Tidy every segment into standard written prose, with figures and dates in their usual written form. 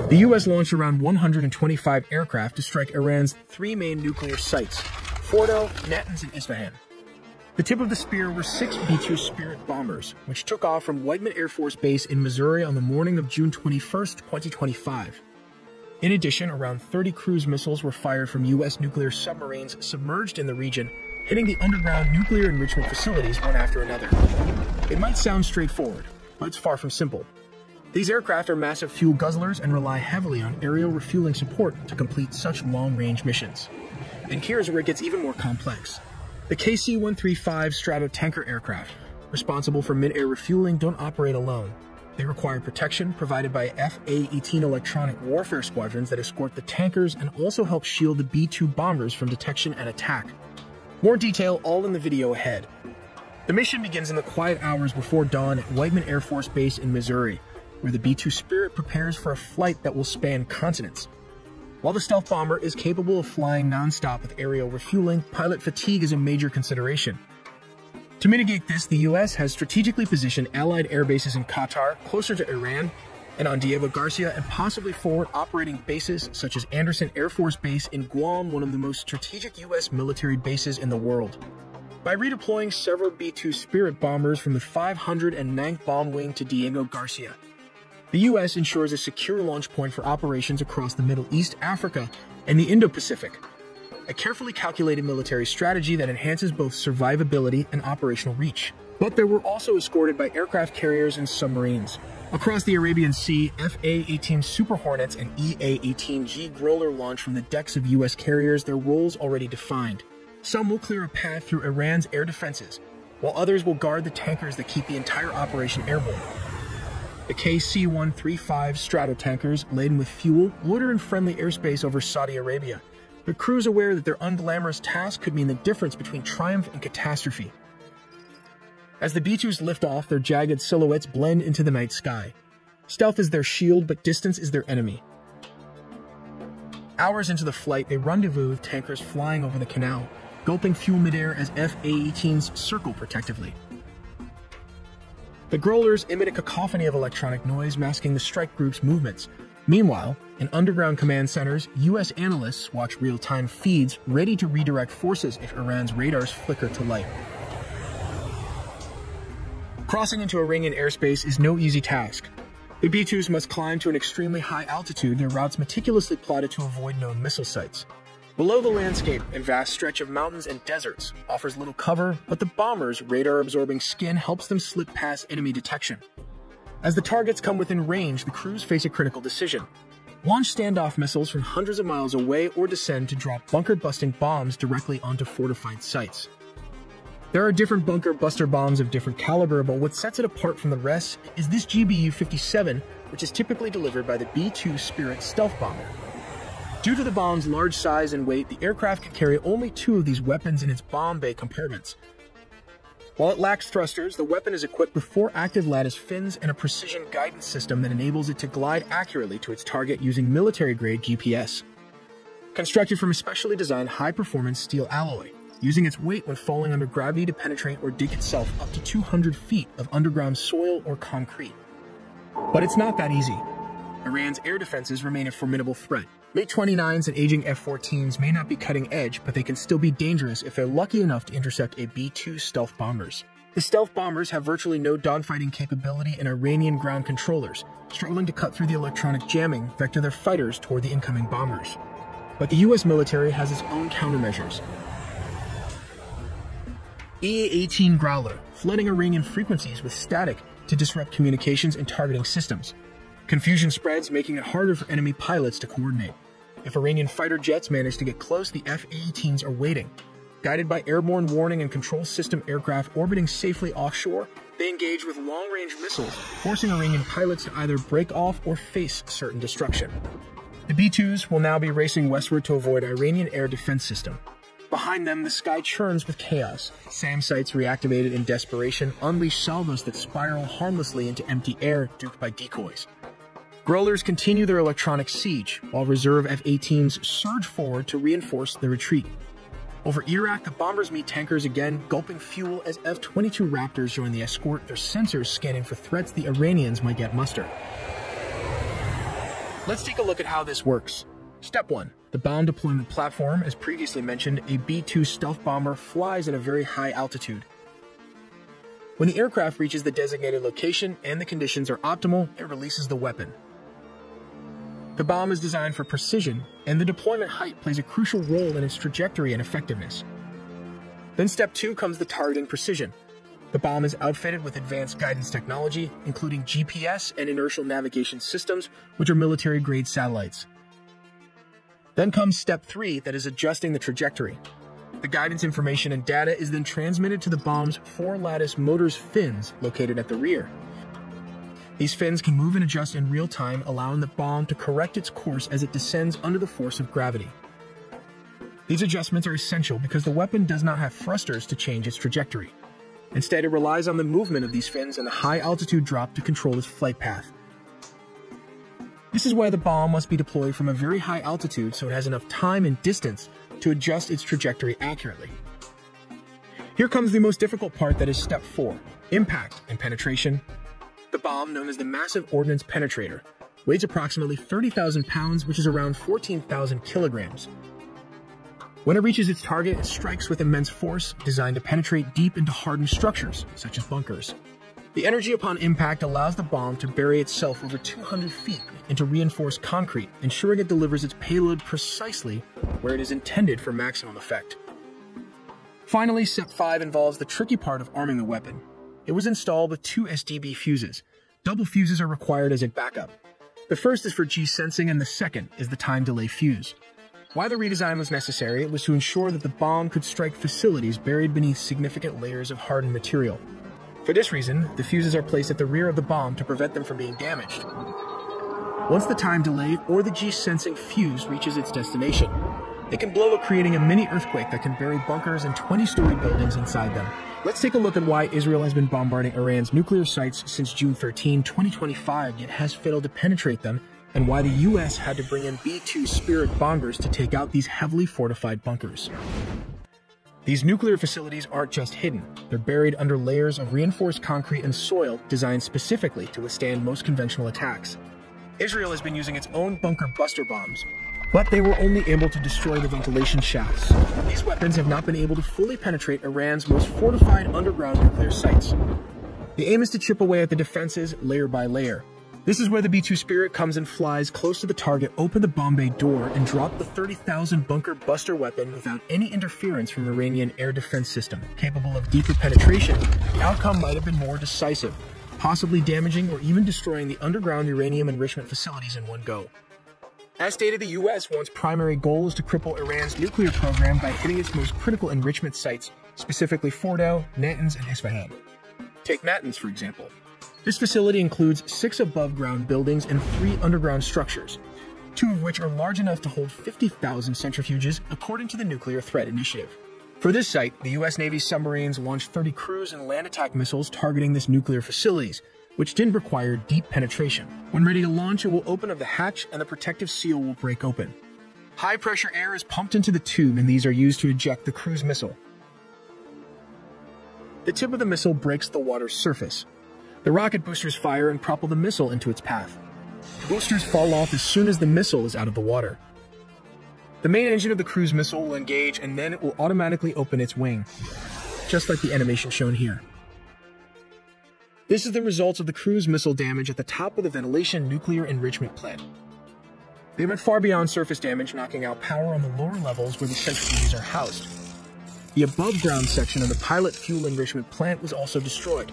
The U.S. launched around 125 aircraft to strike Iran's three main nuclear sites, Fordo, Natanz, and Isfahan. The tip of the spear were 6 B-2 Spirit bombers, which took off from Whiteman Air Force Base in Missouri on the morning of June 21, 2025. In addition, around 30 cruise missiles were fired from U.S. nuclear submarines submerged in the region, hitting the underground nuclear enrichment facilities one after another. It might sound straightforward, but it's far from simple. These aircraft are massive fuel guzzlers and rely heavily on aerial refueling support to complete such long-range missions. And here's where it gets even more complex. The KC-135 Stratotanker aircraft, responsible for mid-air refueling, don't operate alone. They require protection provided by F-A-18 electronic warfare squadrons that escort the tankers and also help shield the B-2 bombers from detection and attack. More detail all in the video ahead. The mission begins in the quiet hours before dawn at Whiteman Air Force Base in Missouri, where the B-2 Spirit prepares for a flight that will span continents. While the stealth bomber is capable of flying non-stop with aerial refueling, pilot fatigue is a major consideration. To mitigate this, the U.S. has strategically positioned Allied air bases in Qatar, closer to Iran, and on Diego Garcia, and possibly forward operating bases such as Anderson Air Force Base in Guam, one of the most strategic U.S. military bases in the world. By redeploying several B-2 Spirit bombers from the 509th Bomb Wing to Diego Garcia, the U.S. ensures a secure launch point for operations across the Middle East, Africa, and the Indo-Pacific. A carefully calculated military strategy that enhances both survivability and operational reach. But they were also escorted by aircraft carriers and submarines. Across the Arabian Sea, F-A-18 Super Hornets and E-A-18G Growler launch from the decks of U.S. carriers, their roles already defined. Some will clear a path through Iran's air defenses, while others will guard the tankers that keep the entire operation airborne. The KC-135 Stratotankers, laden with fuel, loiter in friendly airspace over Saudi Arabia, but crews aware that their unglamorous task could mean the difference between triumph and catastrophe. As the B-2s lift off, their jagged silhouettes blend into the night sky. Stealth is their shield, but distance is their enemy. Hours into the flight, they rendezvous with tankers flying over the canal, gulping fuel midair as F-A-18s circle protectively. The Growlers emit a cacophony of electronic noise masking the strike group's movements. Meanwhile, in underground command centers, U.S. analysts watch real-time feeds ready to redirect forces if Iran's radars flicker to light. Crossing into Iranian airspace is no easy task. The B-2s must climb to an extremely high altitude, their routes meticulously plotted to avoid known missile sites. Below the landscape, a vast stretch of mountains and deserts offers little cover, but the bombers' radar-absorbing skin helps them slip past enemy detection. As the targets come within range, the crews face a critical decision. Launch standoff missiles from hundreds of miles away or descend to drop bunker-busting bombs directly onto fortified sites. There are different bunker-buster bombs of different caliber, but what sets it apart from the rest is this GBU-57, which is typically delivered by the B-2 Spirit stealth bomber. Due to the bomb's large size and weight, the aircraft can carry only 2 of these weapons in its bomb bay compartments. While it lacks thrusters, the weapon is equipped with 4 active lattice fins and a precision guidance system that enables it to glide accurately to its target using military-grade GPS. Constructed from a specially designed high-performance steel alloy, using its weight when falling under gravity to penetrate or dig itself up to 200 feet of underground soil or concrete. But it's not that easy. Iran's air defenses remain a formidable threat. MiG-29s and aging F-14s may not be cutting edge, but they can still be dangerous if they're lucky enough to intercept a B-2 stealth bombers. The stealth bombers have virtually no dogfighting capability and Iranian ground controllers, struggling to cut through the electronic jamming, vector their fighters toward the incoming bombers. But the U.S. military has its own countermeasures. E-A-18 Growler, flooding Iranian frequencies with static to disrupt communications and targeting systems. Confusion spreads, making it harder for enemy pilots to coordinate. If Iranian fighter jets manage to get close, the F-A-18s are waiting. Guided by airborne warning and control system aircraft orbiting safely offshore, they engage with long-range missiles, forcing Iranian pilots to either break off or face certain destruction. The B-2s will now be racing westward to avoid Iranian air defense system. Behind them, the sky churns with chaos. SAM sites reactivated in desperation unleash salvos that spiral harmlessly into empty air, duped by decoys. Growlers continue their electronic siege, while reserve F-18s surge forward to reinforce the retreat. Over Iraq, the bombers meet tankers again, gulping fuel as F-22 Raptors join the escort, their sensors scanning for threats the Iranians might yet muster. Let's take a look at how this works. Step 1. The bomb deployment platform. As previously mentioned, a B-2 stealth bomber flies at a very high altitude. When the aircraft reaches the designated location and the conditions are optimal, it releases the weapon. The bomb is designed for precision, and the deployment height plays a crucial role in its trajectory and effectiveness. Then step 2 comes the targeting precision. The bomb is outfitted with advanced guidance technology, including GPS and inertial navigation systems, which are military-grade satellites. Then comes step 3, that is adjusting the trajectory. The guidance information and data is then transmitted to the bomb's 4-lattice motors fins located at the rear. These fins can move and adjust in real time, allowing the bomb to correct its course as it descends under the force of gravity. These adjustments are essential because the weapon does not have thrusters to change its trajectory. Instead, it relies on the movement of these fins and a high-altitude drop to control its flight path. This is why the bomb must be deployed from a very high altitude so it has enough time and distance to adjust its trajectory accurately. Here comes the most difficult part, that is step 4, impact and penetration. The bomb, known as the Massive Ordnance Penetrator, weighs approximately 30,000 pounds, which is around 14,000 kilograms. When it reaches its target, it strikes with immense force, designed to penetrate deep into hardened structures, such as bunkers. The energy upon impact allows the bomb to bury itself over 200 feet into reinforced concrete, ensuring it delivers its payload precisely where it is intended for maximum effect. Finally, step 5 involves the tricky part of arming the weapon. It was installed with 2 SDB fuses. Double fuses are required as a backup. The first is for G-sensing and the second is the time delay fuse. Why the redesign was necessary, it was to ensure that the bomb could strike facilities buried beneath significant layers of hardened material. For this reason, the fuses are placed at the rear of the bomb to prevent them from being damaged. Once the time delay or the G-sensing fuse reaches its destination, it can blow up, creating a mini earthquake that can bury bunkers and 20-story buildings inside them. Let's take a look at why Israel has been bombarding Iran's nuclear sites since June 13, 2025, yet has failed to penetrate them, and why the US had to bring in B-2 Spirit bombers to take out these heavily fortified bunkers. These nuclear facilities aren't just hidden, they're buried under layers of reinforced concrete and soil designed specifically to withstand most conventional attacks. Israel has been using its own bunker buster bombs, but they were only able to destroy the ventilation shafts. These weapons have not been able to fully penetrate Iran's most fortified underground nuclear sites. The aim is to chip away at the defenses layer by layer. This is where the B-2 Spirit comes and flies close to the target, open the bomb bay door, and drop the 30,000 bunker buster weapon without any interference from the Iranian air defense system. Capable of deeper penetration, the outcome might have been more decisive, possibly damaging or even destroying the underground uranium enrichment facilities in one go. As stated, the US wants primary goal is to cripple Iran's nuclear program by hitting its most critical enrichment sites, specifically Fordow, Natanz, and Isfahan. Take Natanz, for example. This facility includes 6 above-ground buildings and 3 underground structures, 2 of which are large enough to hold 50,000 centrifuges, according to the Nuclear Threat Initiative. For this site, the US Navy submarines launched 30 cruise and land attack missiles targeting this nuclear facilities, which didn't require deep penetration. When ready to launch, it will open up the hatch and the protective seal will break open. High-pressure air is pumped into the tube, and these are used to eject the cruise missile. The tip of the missile breaks the water's surface. The rocket boosters fire and propel the missile into its path. The boosters fall off as soon as the missile is out of the water. The main engine of the cruise missile will engage, and then it will automatically open its wing, just like the animation shown here. This is the result of the cruise missile damage at the top of the ventilation nuclear enrichment plant. They went far beyond surface damage, knocking out power on the lower levels where the centrifuges are housed. The above-ground section of the pilot fuel enrichment plant was also destroyed.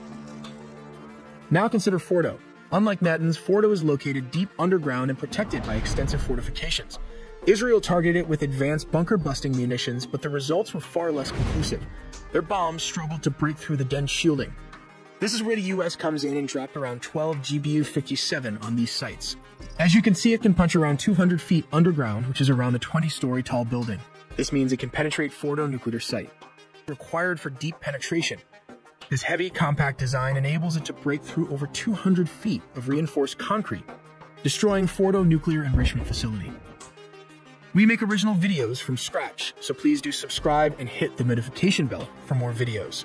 Now consider Fordow. Unlike Natanz, Fordow is located deep underground and protected by extensive fortifications. Israel targeted it with advanced bunker-busting munitions, but the results were far less conclusive. Their bombs struggled to break through the dense shielding. This is where the US comes in and dropped around 12 GBU-57 on these sites. As you can see, it can punch around 200 feet underground, which is around a 20-story tall building. This means it can penetrate Fordow nuclear site. Required for deep penetration. This heavy, compact design enables it to break through over 200 feet of reinforced concrete, destroying Fordow nuclear enrichment facility. We make original videos from scratch, so please do subscribe and hit the notification bell for more videos.